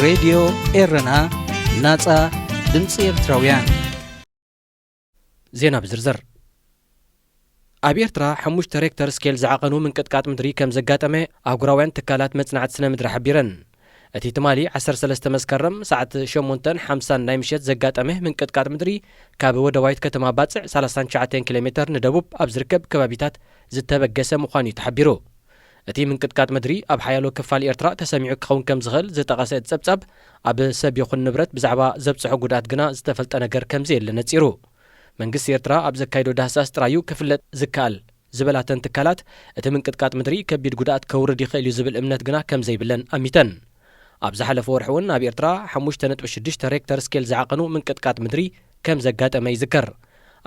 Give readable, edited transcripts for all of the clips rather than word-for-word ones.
ሬድዮ ኤረና ናጻ ድምፂ ኤርትራውያን ዜና ብዝርዝር ኣብ ኤርትራ 5 ሬክተር ስኬል ዝዓቐኑ ምንቅጥቃጥ ምድሪ ከም ዘጋጠመ ኣህጉራውያን ትካላት መጽናዕቲ ስነ ምድሪ ሓቢረን። እቲ ትማሊ 13 መስከረም ሰዓት 8:50 ናይ ምሸት ዘጋጠመ ምንቅጥቃጥ ምድሪ ካብ ወደባይት ከተማ ባጽዕ 39 ኪሎ ሜትር ንደቡብ ኣብ ዝርከብ ከባቢታት ዝተበገሰ ምዃኑ እዩ ተሓቢሩ። እቲ ምንቅጥቃጥ ምድሪ ኣብ ሓያሎ ክፋል ኤርትራ ተሰሚዑ ክኸውን ከም ዝኽእል ዝጠቐሰ ጸብጻብ ኣብ ሰብ ይኹን ንብረት ብዛዕባ ዘብጽሖ ጉድኣት ግና ዝተፈልጠ ነገር ከምዘየለ ነጺሩ። መንግስቲ ኤርትራ ኣብ ዘካይዶ ዳህሳስ ጥራዩ ክፍለጥ ዝከኣል ዝበላተን ትካላት እቲ ምንቅጥቃጥ ምድሪ ከቢድ ጉድኣት ከውርድ ይኽእል እዩ ዝብል እምነት ግና ከም ዘይብለን ኣሚተን። ኣብ ዝሓለፈ ወርሒ እውን ኣብ ኤርትራ 5.6 ሬክተር ስኬል ዝዓቐኑ ምንቅጥቃጥ ምድሪ ከም ዘጋጠመ ይዝከር።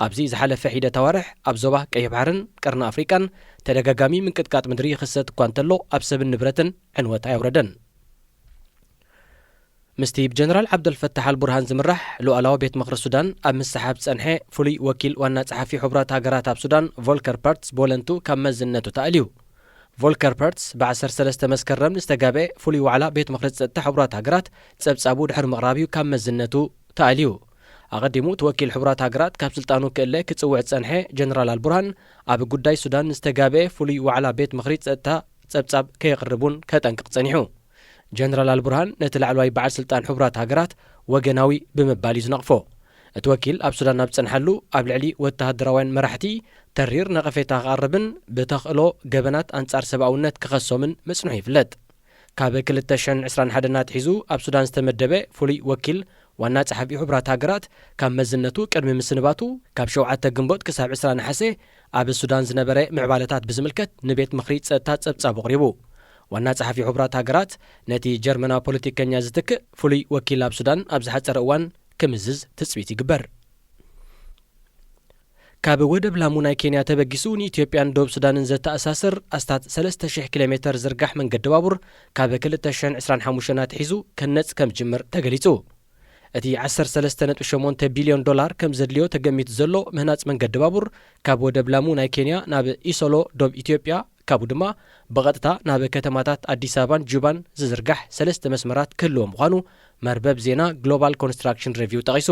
ኣብዚ ዝሓለፈ ሒደት ኣዋርሕ ኣብ ዞባ ቀይሕ ባሕርን ቀርኒ ኣፍሪቃን ተደጋጋሚ ምንቅጥቃጥ ምድሪ ይኽሰት እኳ እንተሎ ኣብ ሰብን ንብረትን ዕንወት ኣየውረደን። ምስቲ ብጀነራል ዓብደልፈታሕ አልቡርሃን ዝምራሕ ሉኣላዊ ቤት ምኽሪ ሱዳን ኣብ ምስሓብ ጸንሐ ፍሉይ ወኪል ዋና ጸሓፊ ሕቡራት ሃገራት ኣብ ሱዳን ቮልከር ፐርትስ ቦለንቱ ካብ መዝነቱ ተኣልዩ። ቮልከር ፐርትስ ብ13 መስከረም ዝተጋብአ ፍሉይ ዋዕላ ቤት ምኽሪ ጸጥታ ሕቡራት ሃገራት ጸብጻቡ ድሕሪ ምቕራብዩ ካብ መዝነቱ ተኣልዩ። ኣቐዲሙ ተወኪል ሕቡራት ሃገራት ካብ ስልጣኑ ክእለ ክጽውዕ ጸንሐ ጀነራል አልቡርሃን ኣብ ጉዳይ ሱዳን ዝተጋብአ ፍሉይ ዋዕላ ቤት ምኽሪ ጸጥታ ጸብጻብ ከየቕርቡን ከጠንቅቕ ጸኒሑ። ጀነራል አልቡርሃን ነቲ ላዕለዋይ በዓል ስልጣን ሕቡራት ሃገራት ወገናዊ ብምባል እዩ ዝነቕፎ። እቲ ወኪል ኣብ ሱዳን ኣብ ጸንሐሉ ኣብ ልዕሊ ወተሃደራውያን መራሕቲ ተሪር ነቐፌታ ክቐርብን ብተኽእሎ ገበናት ኣንጻር ሰብኣውነት ክኸሶምን መጽንሑ ይፍለጥ። ካብ 2021 ናትሒዙ ኣብ ሱዳን ዝተመደበ ፍሉይ ወኪል ዋና ጸሓፊ ሕቡራት ሃገራት ካብ መዝነቱ ቅድሚ ምስንባቱ ካብ 7 ግንቦት ክሳብ 20 ነሓሴ ኣብ ሱዳን ዝነበረ ምዕባለታት ብዝምልከት ንቤት ምኽሪ ጸጥታ ጸብጻብ ኣቕሪቡ። ዋና ጸሓፊ ሕቡራት ሃገራት ነቲ ጀርመናዊ ፖለቲከኛ ዝትክእ ፍሉይ ወኪል ኣብ ሱዳን ኣብ ዝሓፀረ እዋን ክምዝዝ ትጽቢት ይግበር። ካብ ወደብ ላሙ ናይ ኬንያ ተበጊሱ ንኢትዮጵያን ደቡብ ሱዳንን ዘተኣሳስር ኣስታት 3000 ኪሎ ሜትር ዝርጋሕ መንገዲ ባቡር ካብ 2025 ናትሒዙ ከነጽ ከም ጅምር ተገሊጹ። እቲ 13.8 ቢልዮን ዶላር ከም ዘድልዮ ተገሚቱ ዘሎ ምህናጽ መንገዲ ባቡር ካብ ወደብ ላሙ ናይ ኬንያ ናብ ኢሶሎ ደቡብ ኢትዮጵያ ካብኡ ድማ ብቐጥታ ናብ ከተማታት ኣዲስ ኣበባን ጁባን ዝዝርጋሕ 3 መስመራት ክህልዎ ምዃኑ መርበብ ዜና ግሎባል ኮንስትራክሽን ሬቪው ጠቒሱ።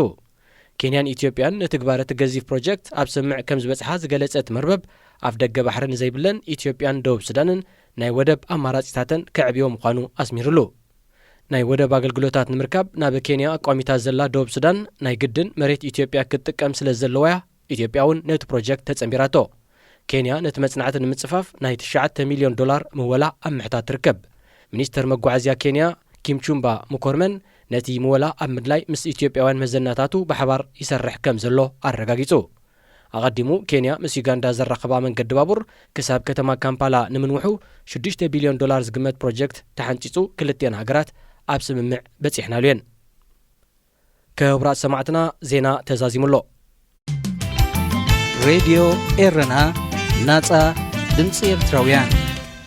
ኬንያን ኢትዮጵያን ንትግባር እቲ ገዚፍ ፕሮጀክት ኣብ ስምዕ ከም ዝበጽሓ ዝገለጸት መርበብ ኣፍ ደገ ባሕሪ ንዘይብለን ኢትዮጵያን ደቡብ ሱዳንን ናይ ወደብ ኣማራጺታትን ከዕብዮ ምዃኑ ኣስሚሩሉ። ናይ ወደብ ኣገልግሎታት ንምርካብ ናብ ኬንያ ኣቋሚታት ዘላ ደቡብ ሱዳን ናይ ግድን መሬት ኢትዮጵያ ክትጥቀም ስለ ዘለዋያ ኢትዮጵያ እውን ነቲ ፕሮጀክት ተጸንቢራቶ። ኬንያ ነቲ መጽናዕቲ ንምጽፋፍ ናይ 9 ሚልዮን ዶላር ምወላ ኣብ ምሕታት ትርከብ። ሚኒስተር መጓዓዝያ ኬንያ ኪምቹምባ ሙኮርመን ነቲ ምወላ ኣብ ምድላይ ምስ ኢትዮጵያውያን መዘናታቱ ብሓባር ይሰርሕ ከም ዘሎ ኣረጋጊጹ። ኣቐዲሙ ኬንያ ምስ ዩጋንዳ ዘራኸባ መንገዲ ባቡር ክሳብ ከተማ ካምፓላ ንምንውሑ 6 ቢልዮን ዶላር ዝግመት ፕሮጀክት ተሓንፂጹ ክልቲአን ሃገራት ኣብ ስምምዕ በጺሕናሉ እየን። ክቡራት ሰማዕትና ዜና ተዛዚሙሎ። ሬድዮ ኤረና ናጻ ድምፂ ኤርትራውያን